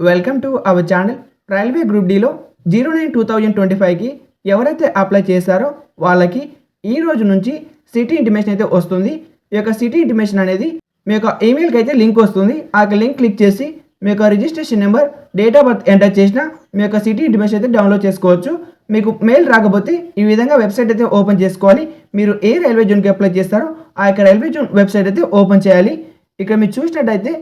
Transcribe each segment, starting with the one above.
Welcome to our channel. Railway group డిలో 09/2025కి ఎవరైతే అప్లై చేశారో వాళ్ళకి ఈ రోజు నుంచి సిటీ ఇంటిమేషన్ అయితే వస్తుంది. ఈ యొక్క సిటీ ఇంటిమేషన్ అనేది మీ యొక్క ఈమెయిల్కి అయితే లింక్ వస్తుంది. ఆ లింక్ క్లిక్ చేసి మీ యొక్క registration number, date of birth enter చేసిన మీ యొక్క సిటీ ఇంటిమేషన్ అయితే డౌన్లోడ్ చేసుకోవచ్చు. మీకు మెయిల్ రాకపోతే ఈ విధంగా వెబ్సైట్ అయితే ఓపెన్ చేసుకోవాలి. మీరు ఏ రైల్వే జోన్కి అప్లై చేస్తారో ఆ యొక్క రైల్వే జోన్ వెబ్సైట్ అయితే ఓపెన్ చేయాలి. ఇక్కడ మీరు చూసినట్టయితే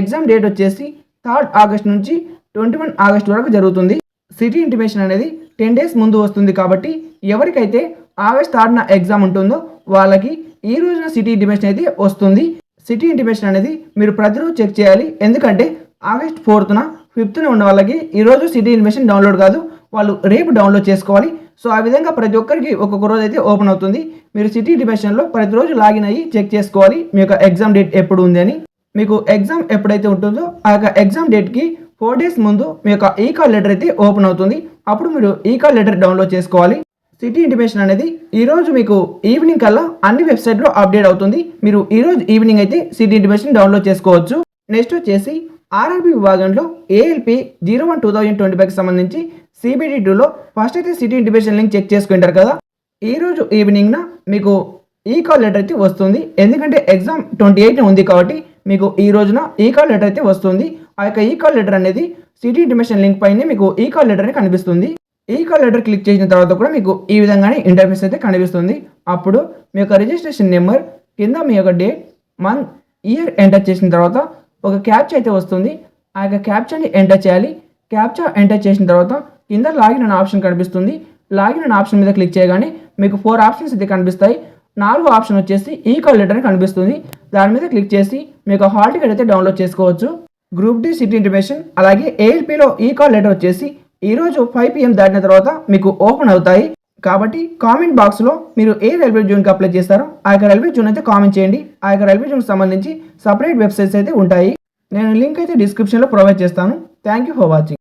ఎగ్జామ్ డేట్ వచ్చేసి 3rd ఆగస్ట్ నుంచి 21 ఆగస్ట్ వరకు జరుగుతుంది. సిటీ ఇంటిమేషన్ అనేది 10 డేస్ ముందు వస్తుంది కాబట్టి ఎవరికైతే ఆగస్ట్ 3rd ఎగ్జామ్ ఉంటుందో వాళ్ళకి ఈ రోజున సిటీ ఇంటిమేషన్ అయితే వస్తుంది. సిటీ ఇంటిమేషన్ అనేది మీరు ప్రతిరోజు చెక్ చేయాలి. ఎందుకంటే ఆగస్ట్ 4th 5th ఉన్న వాళ్ళకి ఈరోజు సిటీ ఇంటిమేషన్ డౌన్లోడ్ కాదు, వాళ్ళు రేపు డౌన్లోడ్ చేసుకోవాలి. సో ఆ విధంగా ప్రతి ఒక్కరికి ఒక్కొక్క రోజు అయితే ఓపెన్ అవుతుంది. మీరు సిటీ ఇంటిమేషన్లో ప్రతిరోజు లాగిన్ అయ్యి చెక్ చేసుకోవాలి మీ యొక్క ఎగ్జామ్ డేట్ ఎప్పుడు ఉంది అని. మీకు ఎగ్జామ్ ఎప్పుడైతే ఉంటుందో ఆ యొక్క ఎగ్జామ్ డేట్కి 4 డేస్ ముందు మీ యొక్క ఈ కాల్ లెటర్ అయితే ఓపెన్ అవుతుంది. అప్పుడు మీరు ఈ కాల్ లెటర్ డౌన్లోడ్ చేసుకోవాలి. సిటీ ఇంటిమేషన్ అనేది ఈరోజు మీకు ఈవినింగ్ కల్లా అన్ని వెబ్సైట్లో అప్డేట్ అవుతుంది. మీరు ఈరోజు ఈవినింగ్ అయితే సిటీ ఇంటిమేషన్ డౌన్లోడ్ చేసుకోవచ్చు. నెక్స్ట్ వచ్చేసి ఆర్ఆర్బీ విభాగంలో ఏఎల్పి 01/2025కి సంబంధించి CBD2లో ఫస్ట్ అయితే సిటీ ఇంటిమేషన్ లింక్ చెక్ చేసుకుంటారు కదా. ఈరోజు ఈవినింగ్న మీకు ఈ కాల్ లెటర్ అయితే వస్తుంది. ఎందుకంటే ఎగ్జామ్ 28 ఉంది కాబట్టి మీకు ఈ రోజున ఈ కాల్ లెటర్ అయితే వస్తుంది. ఆ యొక్క ఈ కాల్ లెటర్ అనేది సిటీ ఇంటిమేషన్ లింక్ పైనే మీకు ఈ కాల్ లెటర్ కనిపిస్తుంది. ఈ కాల్ లెటర్ క్లిక్ చేసిన తర్వాత కూడా మీకు ఈ విధంగానే ఇంటర్ఫేస్ అయితే కనిపిస్తుంది. అప్పుడు మీ యొక్క రిజిస్ట్రేషన్ నెంబర్ కింద మీ యొక్క డేట్, మంత్, ఇయర్ ఎంటర్ చేసిన తర్వాత ఒక క్యాప్చా అయితే వస్తుంది. ఆ యొక్క క్యాప్చాని ఎంటర్ చేయాలి. క్యాప్చా ఎంటర్ చేసిన తర్వాత కింద లాగిన్ అనే ఆప్షన్ కనిపిస్తుంది. లాగిన్ అనే ఆప్షన్ మీద క్లిక్ చేయగానే మీకు 4 ఆప్షన్స్ అయితే కనిపిస్తాయి. 4వ ఆప్షన్ వచ్చేసి ఈ కాల్ లెటర్ కనిపిస్తుంది. దాని మీద క్లిక్ చేసి మీకు హాల్ టికెట్ అయితే డౌన్లోడ్ చేసుకోవచ్చు. గ్రూప్ డి సిటీ ఇంటిమేషన్ అలాగే ఏఎల్పిలో ఈ కాల్ లెటర్ వచ్చేసి ఈరోజు 5 PM దాటిన తర్వాత మీకు ఓపెన్ అవుతాయి. కాబట్టి కామెంట్ బాక్స్లో మీరు ఏ రైల్వే జోన్కి అప్లై చేస్తారో ఆ యొక్క రైల్వే జోన్ అయితే కామెంట్ చేయండి. ఆ యొక్క రైల్వే జోన్కి సంబంధించి సపరేట్ వెబ్సైట్స్ అయితే ఉంటాయి. నేను లింక్ అయితే డిస్క్రిప్షన్లో ప్రొవైడ్ చేస్తాను. Thank you for watching.